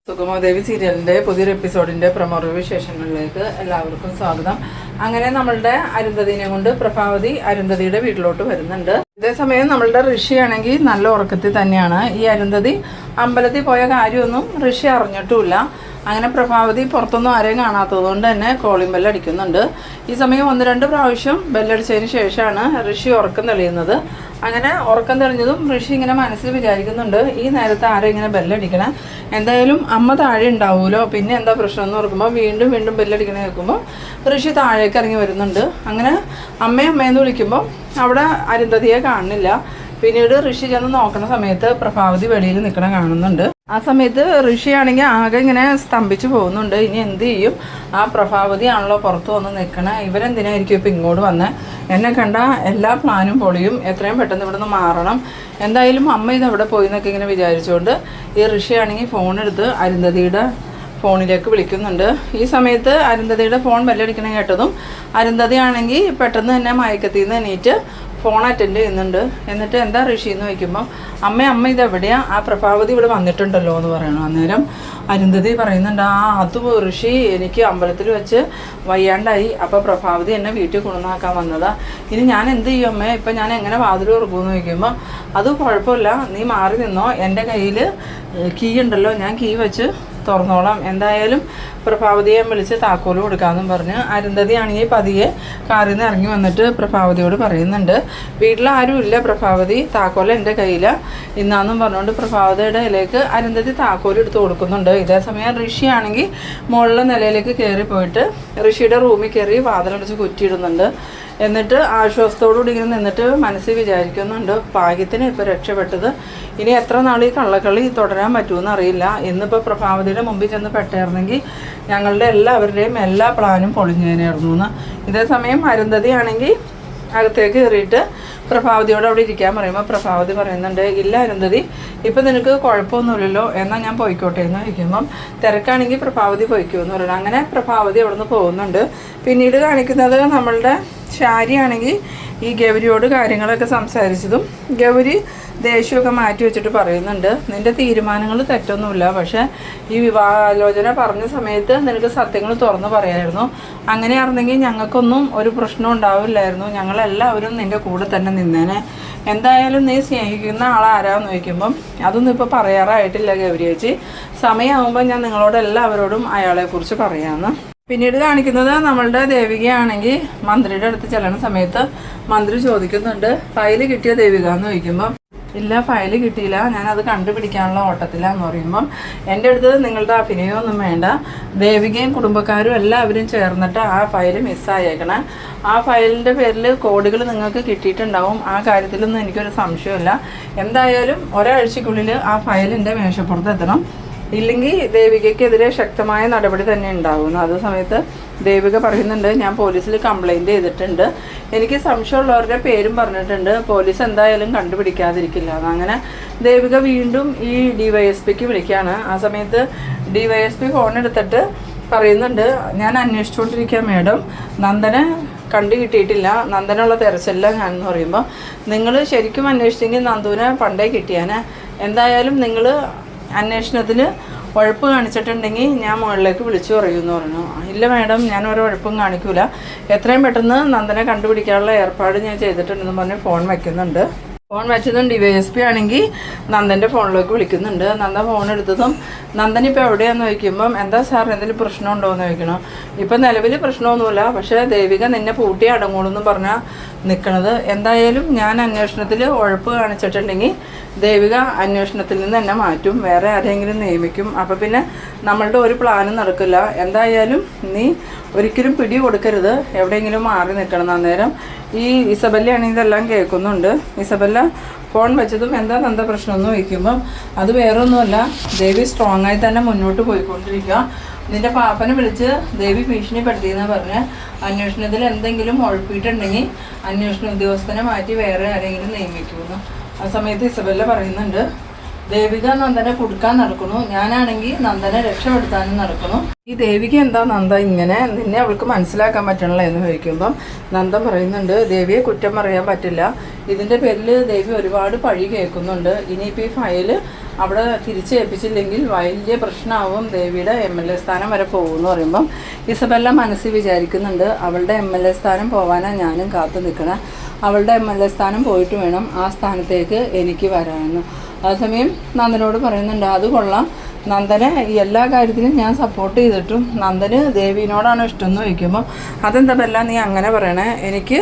സുഗമോദേവി സീരിയലിൻ്റെ പുതിയൊരു എപ്പിസോഡിൻ്റെ promo review വിശേഷങ്ങളിലേക്ക് എല്ലാവർക്കും സ്വാഗതം. അങ്ങനെ നമ്മളുടെ അരുന്ധതിനെ കൊണ്ട് പ്രഭാവതി അരുന്ധതിയുടെ വീട്ടിലോട്ട് വരുന്നുണ്ട്. ഇതേസമയം നമ്മളുടെ ഋഷിയാണെങ്കിൽ നല്ല ഉറക്കത്തിൽ തന്നെയാണ്. ഈ അരുന്ധതി അമ്പലത്തിൽ പോയ കാര്യമൊന്നും ഋഷി അറിഞ്ഞിട്ടുമില്ല. അങ്ങനെ പ്രഭാവതി പുറത്തൊന്നും ആരെയും കാണാത്തതുകൊണ്ട് തന്നെ കോളിംഗ് ബെല്ല് അടിക്കുന്നുണ്ട്. ഈ സമയം 1-2 പ്രാവശ്യം ബെല്ലടിച്ചതിന് ശേഷമാണ് ഋഷി ഉറക്കം തെളിയുന്നത്. അങ്ങനെ ഉറക്കം തെളിഞ്ഞതും ഋഷി ഇങ്ങനെ മനസ്സിൽ വിചാരിക്കുന്നുണ്ട്, ഈ നേരത്തെ ആരും ഇങ്ങനെ ബെല്ലടിക്കണം, എന്തായാലും അമ്മ താഴെ ഉണ്ടാവുമല്ലോ, പിന്നെ എന്താ പ്രശ്നം എന്ന് ഓർക്കുമ്പോൾ വീണ്ടും ബെല്ലടിക്കണ കേൾക്കുമ്പോൾ ഋഷി താഴേക്ക് ഇറങ്ങി വരുന്നുണ്ട്. അങ്ങനെ അമ്മയെന്ന് വിളിക്കുമ്പോൾ അവിടെ അരുന്ധതിയെ കാണുന്നില്ല. പിന്നീട് ഋഷി ചെന്ന് നോക്കുന്ന സമയത്ത് പ്രഭാവതി വെളിയിൽ നിൽക്കണ കാണുന്നുണ്ട്. ആ സമയത്ത് ഋഷിയാണെങ്കിൽ ആകെ ഇങ്ങനെ സ്തംഭിച്ച് പോകുന്നുണ്ട്. ഇനി എന്ത് ചെയ്യും? ആ പ്രഭാവതി ആണല്ലോ പുറത്ത് വന്ന് നിൽക്കണേ, ഇവരെന്തിനായിരിക്കും ഇപ്പം ഇങ്ങോട്ട് വന്നേ? എന്നെ കണ്ട എല്ലാ പ്ലാനും പൊളിയും, എത്രയും പെട്ടെന്ന് ഇവിടെ നിന്ന് മാറണം, എന്തായാലും അമ്മ ഇതെവിടെ പോയി എന്നൊക്കെ ഇങ്ങനെ വിചാരിച്ചുകൊണ്ട് ഈ ഋഷിയാണെങ്കിൽ ഫോണെടുത്ത് അരുന്ധതിയുടെ ഫോണിലേക്ക് വിളിക്കുന്നുണ്ട്. ഈ സമയത്ത് അരുന്ധതിയുടെ ഫോൺ ബെല്ലടിക്കണ കേട്ടതും അരുന്ധതി ആണെങ്കിൽ പെട്ടെന്ന് തന്നെ മയക്കത്തിൽ നിന്ന് എണീറ്റ് ഫോൺ അറ്റൻഡ് ചെയ്യുന്നുണ്ട്. എന്നിട്ട് എന്താ ഋഷി എന്ന് ചോദിക്കുമ്പോൾ അമ്മ ഇതെവിടെയാ? ആ പ്രഭാവതി ഇവിടെ വന്നിട്ടുണ്ടല്ലോ എന്ന് പറയണം. അന്നേരം അരുന്ധതി പറയുന്നുണ്ട്, അത് ഋഷി, എനിക്ക് അമ്പലത്തിൽ വെച്ച് വയ്യാണ്ടായി, അപ്പോൾ പ്രഭാവതി എന്നെ വീട്ടിൽ കൊണ്ടുവന്നാക്കാൻ വന്നതാ. ഇനി ഞാൻ എന്ത് ചെയ്യും അമ്മേ? ഇപ്പം ഞാൻ എങ്ങനെ വാതിൽ തുറക്കുമെന്ന് ചോദിക്കുമ്പോൾ അത് കുഴപ്പമില്ല, നീ മാറി നിന്നോ, എൻ്റെ കയ്യിൽ കീ ഉണ്ടല്ലോ, ഞാൻ കീ വെച്ച് തുറന്നോളാം, എന്തായാലും പ്രഭാവതിയെ വിളിച്ച് താക്കോല് കൊടുക്കാമെന്നും പറഞ്ഞ് അരുന്ധതിയാണെങ്കിൽ പതിയെ കാറിൽ നിന്ന് ഇറങ്ങി വന്നിട്ട് പ്രഭാവതിയോട് പറയുന്നുണ്ട്, വീട്ടിൽ ആരും ഇല്ല പ്രഭാവതി, താക്കോല് എൻ്റെ കയ്യിൽ ഇന്നാന്നും പറഞ്ഞുകൊണ്ട് പ്രഭാവതിയുടെ ഇലയിലേക്ക് അരുന്ധതി താക്കോല് എടുത്ത് കൊടുക്കുന്നുണ്ട്. ഇതേസമയം ഋഷിയാണെങ്കിൽ മുകളിലെ നിലയിലേക്ക് കയറി പോയിട്ട് ഋഷിയുടെ റൂമിൽ കയറി വാതിലടച്ച് കുറ്റിയിടുന്നുണ്ട്. എന്നിട്ട് ആശ്വാസത്തോടുകൂടി ഇങ്ങനെ നിന്നിട്ട് മനസ്സിൽ വിചാരിക്കുന്നുണ്ട്, ഭാഗ്യത്തിന് ഇപ്പോൾ രക്ഷപ്പെട്ടത്, ഇനി എത്ര നാൾ ഈ കള്ളക്കളി തുടരാൻ പറ്റുമെന്ന് അറിയില്ല. ഇന്നിപ്പോൾ പ്രഭാവതിയുടെ മുമ്പിൽ ചെന്ന് പെട്ടായിരുന്നെങ്കിൽ ഞങ്ങളുടെ എല്ലാവരുടെയും എല്ലാ പ്ലാനും പൊളിഞ്ഞേനായിരുന്നു എന്ന്. ഇതേസമയം അരുന്ധതി ആണെങ്കിൽ അകത്തേക്ക് കയറിയിട്ട് പ്രഭാവതിയോട് അവിടെ ഇരിക്കാൻ പറയുമ്പോൾ പ്രഭാവതി പറയുന്നുണ്ട്, ഇല്ല അരുന്ധതി, ഇപ്പം നിനക്ക് കുഴപ്പമൊന്നുമില്ലല്ലോ, എന്നാൽ ഞാൻ പോയിക്കോട്ടെ എന്ന് ചോദിക്കുമ്പം തിരക്കാണെങ്കിൽ പ്രഭാവതി പോയിക്കുമെന്ന് പറയുന്നത്. അങ്ങനെ പ്രഭാവതി അവിടെ നിന്ന് പോകുന്നുണ്ട്. പിന്നീട് കാണിക്കുന്നത് നമ്മളുടെ ശാരിയാണെങ്കിൽ ഈ ഗൗരിയോട് കാര്യങ്ങളൊക്കെ സംസാരിച്ചതും ഗൗരി ദേഷ്യമൊക്കെ മാറ്റി വെച്ചിട്ട് പറയുന്നുണ്ട്, നിൻ്റെ തീരുമാനങ്ങൾ തെറ്റൊന്നുമില്ല, പക്ഷേ ഈ വിവാഹാലോചന പറഞ്ഞ സമയത്ത് നിനക്ക് സത്യങ്ങൾ തുറന്നു പറയായിരുന്നു, അങ്ങനെയായിരുന്നെങ്കിൽ ഞങ്ങൾക്കൊന്നും ഒരു പ്രശ്നം ഉണ്ടാവില്ലായിരുന്നു, ഞങ്ങളെല്ലാവരും നിൻ്റെ കൂടെ തന്നെ നിന്നേനെ, എന്തായാലും നീ സ്നേഹിക്കുന്ന ആളാരാന്ന് ചോദിക്കുമ്പം അതൊന്നും ഇപ്പോൾ പറയാറായിട്ടില്ല ഗൗരി ചേച്ചി, സമയമാകുമ്പോൾ ഞാൻ നിങ്ങളോട് എല്ലാവരോടും അയാളെക്കുറിച്ച് പറയാമെന്ന്. പിന്നീട് കാണിക്കുന്നത് നമ്മളുടെ ദേവികയാണെങ്കിൽ മന്ത്രിയുടെ അടുത്ത് ചെല്ലുന്ന സമയത്ത് മന്ത്രി ചോദിക്കുന്നുണ്ട്, ഫയല് കിട്ടിയ ദേവിക എന്ന് ചോദിക്കുമ്പം ഇല്ല ഫയല് കിട്ടിയില്ല, ഞാനത് കണ്ടുപിടിക്കാനുള്ള ഓട്ടത്തിലാന്ന് പറയുമ്പം എൻ്റെ അടുത്ത് നിങ്ങളുടെ അഭിനയമൊന്നും വേണ്ട, ദേവികയും കുടുംബക്കാരും എല്ലാവരും ചേർന്നിട്ട് ആ ഫയൽ മിസ്സായേക്കണേ, ആ ഫയലിൻ്റെ പേരിൽ കോടികൾ നിങ്ങൾക്ക് കിട്ടിയിട്ടുണ്ടാവും, ആ കാര്യത്തിലൊന്നും എനിക്കൊരു സംശയമില്ല, എന്തായാലും ഒരാഴ്ചക്കുള്ളിൽ ആ ഫയലിൻ്റെ മേശപ്പുറത്ത് എത്തണം, ഇല്ലെങ്കിൽ ദേവികയ്ക്കെതിരെ ശക്തമായ നടപടി തന്നെ ഉണ്ടാകുന്നു. അതേ സമയത്ത് ദേവിക പറയുന്നുണ്ട്, ഞാൻ പോലീസിൽ കംപ്ലൈൻറ്റ് ചെയ്തിട്ടുണ്ട്, എനിക്ക് സംശയമുള്ളവരുടെ പേരും പറഞ്ഞിട്ടുണ്ട്, പോലീസ് എന്തായാലും കണ്ടുപിടിക്കാതിരിക്കില്ല. അങ്ങനെ ദേവിക വീണ്ടും ഈ DYSPക്ക് വിളിക്കുകയാണ്. ആ സമയത്ത് DYSP ഫോൺ എടുത്തിട്ട് പറയുന്നുണ്ട്, ഞാൻ അന്വേഷിച്ചുകൊണ്ടിരിക്കുക മാഡം, നന്ദനെ കണ്ടു കിട്ടിയിട്ടില്ല, നന്ദനുള്ള തിരച്ചില്ല ഞാൻ എന്ന് പറയുമ്പോൾ നിങ്ങൾ ശരിക്കും അന്വേഷിച്ചെങ്കിൽ നന്ദുവിനെ പണ്ടേ കിട്ടിയാനെ, എന്തായാലും നിങ്ങൾ അന്വേഷണത്തിൽ ഉഴപ്പ് കാണിച്ചിട്ടുണ്ടെങ്കിൽ ഞാൻ മുകളിലേക്ക് വിളിച്ചു പറയുമെന്ന് പറഞ്ഞു. ഇല്ല മാഡം, ഞാൻ ഒരു ഉഴപ്പും കാണിക്കൂല, എത്രയും പെട്ടെന്ന് നന്ദനെ കണ്ടുപിടിക്കാനുള്ള ഏർപ്പാട് ഞാൻ ചെയ്തിട്ടുണ്ടെന്ന് പറഞ്ഞ് ഫോൺ വയ്ക്കുന്നുണ്ട്. ഫോൺ വെച്ചതും DYSP ആണെങ്കിൽ നന്ദൻ്റെ ഫോണിലേക്ക് വിളിക്കുന്നുണ്ട്. നന്ദൻ ഫോൺ എടുത്തതും നന്ദൻ ഇപ്പോൾ എവിടെയാണെന്ന് ചോദിക്കുമ്പം എന്താ സാർ എന്തെങ്കിലും പ്രശ്നമുണ്ടോ എന്ന് ചോദിക്കണം. ഇപ്പം നിലവിൽ പ്രശ്നമൊന്നുമില്ല, പക്ഷേ ദേവിക നിന്നെ പൂട്ടി അടങ്ങൂളെന്ന് പറഞ്ഞാൽ നിൽക്കണത്, എന്തായാലും ഞാൻ അന്വേഷണത്തിൽ ഉഴപ്പ് കാണിച്ചിട്ടുണ്ടെങ്കിൽ ദേവിക അന്വേഷണത്തിൽ നിന്ന് എന്നെ മാറ്റും, വേറെ ആരെങ്കിലും നിയമിക്കും, അപ്പോൾ പിന്നെ നമ്മളുടെ ഒരു പ്ലാനും നടക്കില്ല, എന്തായാലും നീ ഒരിക്കലും പിടി കൊടുക്കരുത്, എവിടെയെങ്കിലും മാറി നിൽക്കണം. അന്നേരം ഈ ഇസബല്ലയാണെങ്കിൽ ഇതെല്ലാം കേൾക്കുന്നുണ്ട്. ഇസബല്ല ഫോൺ വെച്ചതും എന്താ പ്രശ്നമെന്ന് ചോദിക്കുമ്പം അത് വേറൊന്നുമല്ല, ദേവി സ്ട്രോങ് ആയി തന്നെ മുന്നോട്ട് പോയിക്കൊണ്ടിരിക്കുക, നിൻ്റെ പാപ്പനെ വിളിച്ച് ദേവി ഭീഷണിപ്പെടുത്തിയെന്ന് പറഞ്ഞ് അന്വേഷണത്തിൽ എന്തെങ്കിലും ഉഴപ്പിയിട്ടുണ്ടെങ്കിൽ അന്വേഷണ ഉദ്യോഗസ്ഥനെ മാറ്റി വേറെ ആരെങ്കിലും നിയമിക്കുമെന്ന്. ആ സമയത്ത് ഇസബല്ല പറയുന്നുണ്ട്, ദേവിക നന്ദനെ കൊടുക്കാൻ നടക്കുന്നു, ഞാനാണെങ്കിൽ നന്ദനെ രക്ഷപ്പെടുത്താനും നടക്കുന്നു. ഈ ദേവിക എന്താ നന്ദ ഇങ്ങനെ, നിന്നെ അവൾക്ക് മനസ്സിലാക്കാൻ പറ്റണല്ലോ എന്ന് ചോദിക്കുമ്പം നന്ദൻ പറയുന്നുണ്ട്, ദേവിയെ കുറ്റം പറയാൻ പറ്റില്ല, ഇതിൻ്റെ പേരിൽ ദേവി ഒരുപാട് പഴി കേൾക്കുന്നുണ്ട്. ഇനിയിപ്പോൾ ഈ ഫയല് അവിടെ തിരിച്ചേൽപ്പിച്ചില്ലെങ്കിൽ വലിയ പ്രശ്നമാവും, ദേവിയുടെ MLA സ്ഥാനം വരെ പോകുമെന്ന് പറയുമ്പം ഇസബെല്ല മനസ്സിൽ വിചാരിക്കുന്നുണ്ട്, അവളുടെ MLA സ്ഥാനം പോകാനാണ് ഞാനും കാത്തു നിൽക്കണം, അവളുടെ MLA സ്ഥാനം പോയിട്ട് വേണം ആ സ്ഥാനത്തേക്ക് എനിക്ക് വരാമെന്ന്. അതേസമയം നന്ദനോട് പറയുന്നുണ്ട്, അത് കൊള്ളാം, നന്ദനെ എല്ലാ കാര്യത്തിലും ഞാൻ സപ്പോർട്ട് ചെയ്തിട്ടും നന്ദന് ദേവിയോടാണ് ഇഷ്ടം എന്ന് ചോദിക്കുമ്പോൾ അതെന്താ ബെല്ല നീ അങ്ങനെ പറയണേ, എനിക്ക്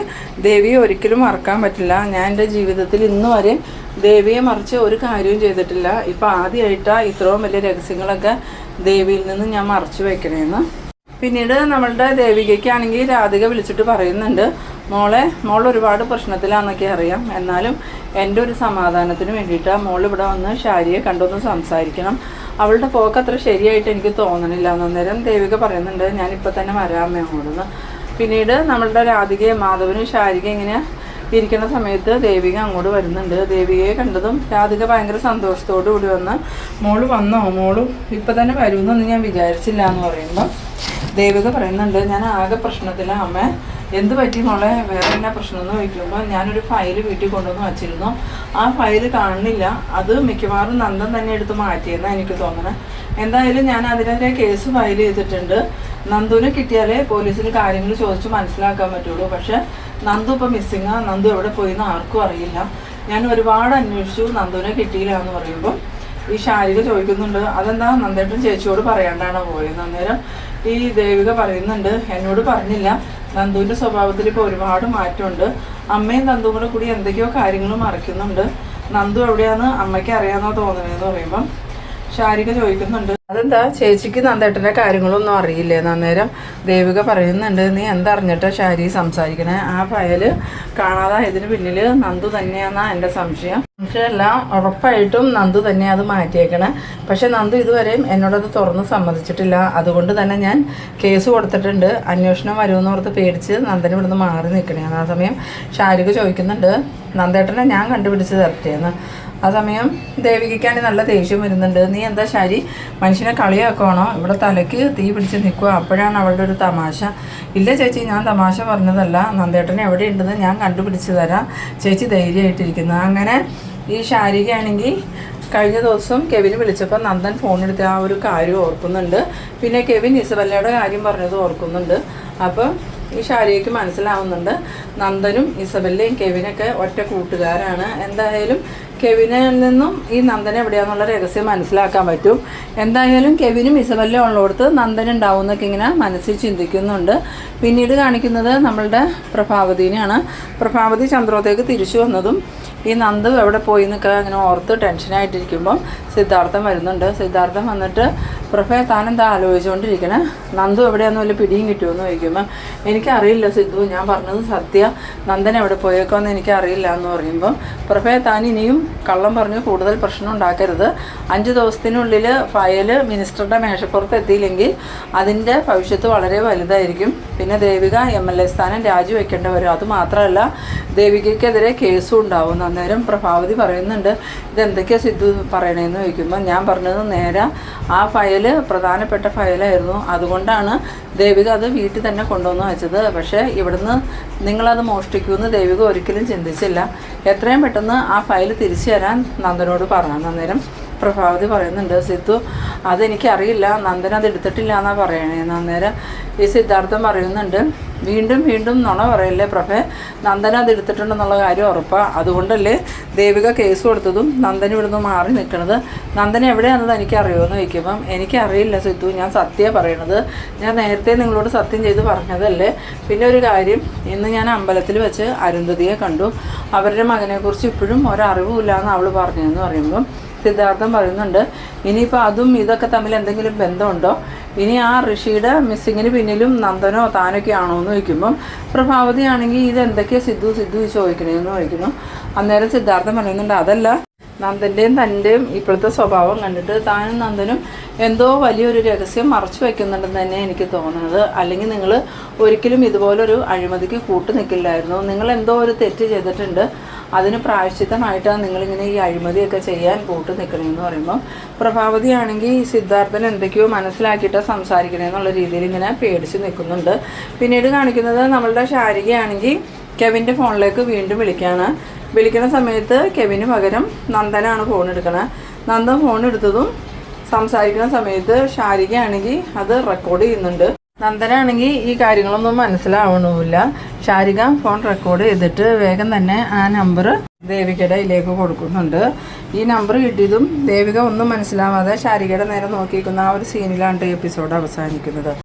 ദേവിയെ ഒരിക്കലും മറക്കാൻ പറ്റില്ല, ഞാൻ എൻ്റെ ജീവിതത്തിൽ ഇന്ന് വരെ ദേവിയെ മറിച്ച് ഒരു കാര്യവും ചെയ്തിട്ടില്ല, ഇപ്പോൾ ആദ്യമായിട്ടാണ് ഇത്രയും വലിയ രഹസ്യങ്ങളൊക്കെ ദേവിയിൽ നിന്ന് ഞാൻ മറച്ചു വയ്ക്കണേന്ന്. പിന്നീട് നമ്മളുടെ ദേവികയ്ക്കാണെങ്കിൽ രാധിക വിളിച്ചിട്ട് പറയുന്നുണ്ട്, മോൾ ഒരുപാട് പ്രശ്നത്തിലാണെന്നൊക്കെ അറിയാം, എന്നാലും എൻ്റെ ഒരു സമാധാനത്തിന് വേണ്ടിയിട്ടാണ് മോൾ ഇവിടെ വന്ന് ഷാരിയെ കണ്ടൊന്ന് സംസാരിക്കണം, അവളുടെ പോക്ക് അത്ര ശരിയായിട്ട് എനിക്ക് തോന്നണില്ല. അന്നേരം ദേവിക പറയുന്നുണ്ട്, ഞാനിപ്പോൾ തന്നെ വരാമേ അങ്ങോട്ടൊന്ന്. പിന്നീട് നമ്മളുടെ രാധികയും മാധവനും ഷാരിക ഇങ്ങനെ ഇരിക്കുന്ന സമയത്ത് ദേവിക അങ്ങോട്ട് വരുന്നുണ്ട്. ദേവികയെ കണ്ടതും രാധിക ഭയങ്കര സന്തോഷത്തോടു കൂടി വന്ന്, മോള് വന്നോ, മോളും ഇപ്പം തന്നെ വരുമെന്നൊന്നും ഞാൻ വിചാരിച്ചില്ല എന്ന് പറയുമ്പോൾ ദേവിക പറയുന്നുണ്ട്, ഞാൻ ആകെ പ്രശ്നത്തിലാണ് അമ്മ, എന്ത് പറ്റി മോളെ, വേറെ എന്നാ പ്രശ്നം എന്ന് ചോദിക്കുമ്പോൾ ഞാനൊരു ഫയൽ വീട്ടിൽ കൊണ്ടുവന്ന് വച്ചിരുന്നു, ആ ഫയൽ കാണുന്നില്ല, അത് മിക്കവാറും നന്ദൻ തന്നെ എടുത്ത് മാറ്റിയെന്നാണ് എനിക്ക് തോന്നണേ, എന്തായാലും ഞാൻ അതിനെതിരെ കേസ് ഫയൽ ചെയ്തിട്ടുണ്ട്, നന്ദുവിനെ കിട്ടിയാലേ പോലീസിന് കാര്യങ്ങൾ ചോദിച്ച് മനസ്സിലാക്കാൻ പറ്റുള്ളൂ, പക്ഷേ നന്ദു ഇപ്പം മിസ്സിങ്ങാ, നന്ദു എവിടെ പോയിന്ന് ആർക്കും അറിയില്ല, ഞാൻ ഒരുപാട് അന്വേഷിച്ചു, നന്ദുവിനെ കിട്ടിയില്ല എന്ന് പറയുമ്പോൾ ഈ ശാരിക ചോദിക്കുന്നുണ്ട്, അതെന്താ നന്ദേട്ടൻ ചേച്ചിയോട് പറയാണ്ടാണോ പോയത്. അന്നേരം ഈ ദേവിക പറയുന്നുണ്ട്, എന്നോട് പറഞ്ഞില്ല, നന്ദുവിൻ്റെ സ്വഭാവത്തിൽ ഇപ്പോൾ ഒരുപാട് മാറ്റമുണ്ട്, അമ്മയും നന്ദുവും കൂടെ കൂടി എന്തൊക്കെയോ കാര്യങ്ങൾ മറയ്ക്കുന്നുണ്ട്, നന്ദു എവിടെയാണെന്ന് അമ്മയ്ക്ക് അറിയാമെന്നോ തോന്നണേന്ന് പറയുമ്പം ശാരിക ചോദിക്കുന്നുണ്ട്, അതെന്താ ചേച്ചിക്ക് നന്ദേട്ടൻ്റെ കാര്യങ്ങളൊന്നും അറിയില്ലേ. അന്നേരം ദേവിക പറയുന്നുണ്ട്, നീ എന്തറിഞ്ഞിട്ടാ ശാരി സംസാരിക്കണേ, ആ ഫയൽ കാണാതായതിന് പിന്നിൽ നന്ദു തന്നെയാണെന്നാണ് എൻ്റെ സംശയം, പക്ഷേ ഉറപ്പായിട്ടും നന്ദു തന്നെ അത് മാറ്റിയേക്കണേ, പക്ഷെ നന്ദു ഇതുവരെയും എന്നോടത് തുറന്ന് സമ്മതിച്ചിട്ടില്ല, അതുകൊണ്ട് തന്നെ ഞാൻ കേസ് കൊടുത്തിട്ടുണ്ട്, അന്വേഷണം വരുമെന്ന് ഓർത്ത് പേടിച്ച് നന്ദന് ഇവിടുന്ന് മാറി നിൽക്കണേ. ആ സമയം ശാരിക ചോദിക്കുന്നുണ്ട്, നന്ദേട്ടനെ ഞാൻ കണ്ടുപിടിച്ച് തരട്ടേന്ന്. ആ സമയം ദേവികയ്ക്കാണെങ്കിൽ നല്ല ദേഷ്യം വരുന്നുണ്ട്, നീ എന്താ ശാരി മനുഷ്യനെ കളിയാക്കുവാണോ, ഇവിടെ തലയ്ക്ക് തീ പിടിച്ച് നിൽക്കുക. അപ്പോഴാണ് അവളുടെ ഒരു തമാശ, ഇല്ല ചേച്ചി ഞാൻ തമാശ പറഞ്ഞതല്ല, നന്ദേട്ടൻ എവിടെയുണ്ടെന്ന് ഞാൻ കണ്ടുപിടിച്ച് തരാം, ചേച്ചി ധൈര്യമായിട്ടിരിക്കുന്നു. അങ്ങനെ ഈ ശാരികയാണെങ്കിൽ കഴിഞ്ഞ ദിവസം കെവിന് വിളിച്ചപ്പോൾ നന്ദൻ ഫോണെടുത്ത് ആ ഒരു കാര്യം ഓർക്കുന്നുണ്ട്, പിന്നെ കെവിൻ ഇസബല്ലയുടെ കാര്യം പറഞ്ഞത് ഓർക്കുന്നുണ്ട്. അപ്പോൾ ഈ ശാരികയ്ക്ക് മനസ്സിലാവുന്നുണ്ട്, നന്ദനും ഇസബല്ലയും കെവിനൊക്കെ ഒറ്റ കൂട്ടുകാരാണ്, എന്തായാലും കെവിനിൽ നിന്നും ഈ നന്ദൻ എവിടെയാണെന്നുള്ള രഹസ്യം മനസ്സിലാക്കാൻ പറ്റും. എന്തായാലും കെവിനും ഇസബല്ല ഉള്ളിടത്ത് നന്ദൻ ഉണ്ടാവുമെന്നൊക്കെ ഇങ്ങനെ മനസ്സിൽ ചിന്തിക്കുന്നുണ്ട്. പിന്നീട് കാണിക്കുന്നത് നമ്മളുടെ പ്രഭാവതിനെയാണ്. പ്രഭാവതി ചന്ദ്രോത്തേക്ക് തിരിച്ചു വന്നതും ഈ നന്ദു എവിടെ പോയി എന്നൊക്കെ അങ്ങനെ ഓർത്ത് ടെൻഷനായിട്ടിരിക്കുമ്പം സിദ്ധാർത്ഥൻ വരുന്നുണ്ട്. സിദ്ധാർത്ഥൻ വന്നിട്ട്, പ്രഭേ താനെന്താ ആലോചിച്ചുകൊണ്ടിരിക്കണേ, നന്ദു എവിടെയാണെന്ന് വല്ല പിടിയും കിട്ടുമെന്ന് ചോദിക്കുമ്പോൾ എനിക്കറിയില്ല സിദ്ധു, ഞാൻ പറഞ്ഞത് സത്യ, നന്ദൻ എവിടെ പോയേക്കോന്ന് എനിക്കറിയില്ല എന്ന് പറയുമ്പം പ്രഭേ താൻ ഇനിയും കള്ളം പറഞ്ഞ് കൂടുതൽ പ്രശ്നം ഉണ്ടാക്കരുത്, 5 ദിവസത്തിനുള്ളിൽ ഫയൽ മിനിസ്റ്ററുടെ മേശപ്പുറത്ത് എത്തിയില്ലെങ്കിൽ അതിൻ്റെ ഭവിഷ്യത്ത് വളരെ വലുതായിരിക്കും, പിന്നെ ദേവിക MLA സ്ഥാനം രാജിവെക്കേണ്ടി വരും, അതുമാത്രമല്ല ദേവികയ്ക്കെതിരെ കേസും ഉണ്ടാവും. അന്നേരം പ്രഭാവതി പറയുന്നുണ്ട്, ഇതെന്തൊക്കെയാണ് സിദ്ധു പറയണേന്ന് ചോദിക്കുമ്പോൾ ഞാൻ പറഞ്ഞത് നേരെ ആ ഫയൽ പ്രധാനപ്പെട്ട ഫയലായിരുന്നു, അതുകൊണ്ടാണ് ദേവിക അത് വീട്ടിൽ തന്നെ കൊണ്ടുവന്ന് വെച്ചത്, പക്ഷേ ഇവിടുന്ന് നിങ്ങളത് മോഷ്ടിക്കുമെന്ന് ദേവിക ഒരിക്കലും ചിന്തിച്ചില്ല, എത്രയും പെട്ടെന്ന് ആ ഫയൽ തിരിച്ചു തരാൻ നന്ദനോട് പറഞ്ഞു. അന്നേരം പ്രഭാവതി പറയുന്നുണ്ട്, സിദ്ധു അതെനിക്കറിയില്ല, നന്ദൻ അത് എടുത്തിട്ടില്ല എന്നാണ് പറയണേന്ന്. അന്നേരം ഈ സിദ്ധാർത്ഥം പറയുന്നുണ്ട്, വീണ്ടും വീണ്ടും നുണ പറയല്ലേ പ്രഭേ, നന്ദൻ അത് എടുത്തിട്ടുണ്ടെന്നുള്ള കാര്യം ഉറപ്പാണ്, അതുകൊണ്ടല്ലേ ദേവിക കേസ് കൊടുത്തതും നന്ദൻ ഇവിടുന്ന് മാറി നിൽക്കുന്നത്, നന്ദൻ എവിടെയാണെന്നത് എനിക്കറിയുമെന്ന് ചോദിക്കുമ്പം എനിക്കറിയില്ല സിദ്ധു, ഞാൻ സത്യമാണ് പറയണത്, ഞാൻ നേരത്തെ നിങ്ങളോട് സത്യം ചെയ്ത് പറഞ്ഞതല്ലേ, പിന്നെ ഒരു കാര്യം, ഇന്ന് ഞാൻ അമ്പലത്തിൽ വെച്ച് അരുന്ധതിയെ കണ്ടു, അവരുടെ മകനെക്കുറിച്ച് ഇപ്പോഴും ഒരറിവുമില്ല എന്ന് അവൾ പറഞ്ഞതെന്ന് പറയുമ്പം സിദ്ധാർത്ഥം പറയുന്നുണ്ട്, ഇനിയിപ്പോൾ അതും ഇതൊക്കെ തമ്മിൽ എന്തെങ്കിലും ബന്ധമുണ്ടോ, ഇനി ആ ഋഷിയുടെ മിസ്സിങ്ങിന് പിന്നിലും നന്ദനോ താനൊക്കെ ആണോ എന്ന് ചോദിക്കുമ്പം പ്രഭാവതിയാണെങ്കിൽ ഇതെന്തൊക്കെയാണ് സിദ്ധു ചോദിക്കണേന്ന് ചോദിക്കുന്നു. അന്നേരം സിദ്ധാർത്ഥം പറയുന്നുണ്ട്, അതല്ല, നന്ദൻ്റെയും തൻ്റെയും ഇപ്പോഴത്തെ സ്വഭാവം കണ്ടിട്ട് താനും നന്ദനും എന്തോ വലിയൊരു രഹസ്യം മറച്ചു വയ്ക്കുന്നുണ്ടെന്ന് തന്നെ എനിക്ക് തോന്നുന്നത്, അല്ലെങ്കിൽ നിങ്ങൾ ഒരിക്കലും ഇതുപോലൊരു അഴിമതിക്ക് കൂട്ടു നിൽക്കില്ലായിരുന്നു, നിങ്ങൾ എന്തോ ഒരു തെറ്റ് ചെയ്തിട്ടുണ്ട്, അതിന് പ്രായശ്ചിത്തമായിട്ടാണ് നിങ്ങളിങ്ങനെ ഈ അഴിമതിയൊക്കെ ചെയ്യാൻ കൂട്ട് നിൽക്കണമെന്ന് പറയുമ്പോൾ പ്രഭാവതി ആണെങ്കിൽ സിദ്ധാർത്ഥൻ എന്തൊക്കെയോ മനസ്സിലാക്കിയിട്ട് സംസാരിക്കണമെന്നുള്ള രീതിയിൽ ഇങ്ങനെ പേടിച്ച് നിൽക്കുന്നുണ്ട്. പിന്നീട് കാണിക്കുന്നത് നമ്മളുടെ ശാരികയാണെങ്കിൽ കെവിൻ്റെ ഫോണിലേക്ക് വീണ്ടും വിളിക്കുന്ന സമയത്ത് കെവിന് പകരം നന്ദനാണ് ഫോൺ എടുക്കണത്. നന്ദൻ ഫോൺ എടുത്തതും സംസാരിക്കുന്ന സമയത്ത് ശാരികയാണെങ്കിൽ അത് റെക്കോർഡ് ചെയ്യുന്നുണ്ട്. നന്ദനാണെങ്കിൽ ഈ കാര്യങ്ങളൊന്നും മനസ്സിലാവണമില്ല. ശാരിക ഫോൺ റെക്കോർഡ് ചെയ്തിട്ട് വേഗം തന്നെ ആ നമ്പർ ദേവികയുടെ ഇതിലേക്ക് കൊടുക്കുന്നുണ്ട്. ഈ നമ്പർ കിട്ടിയതും ദേവിക ഒന്നും മനസ്സിലാവാതെ ശാരികയുടെ നേരെ നോക്കിയിരിക്കുന്ന ആ ഒരു സീനിലാണ് എപ്പിസോഡ് അവസാനിക്കുന്നത്.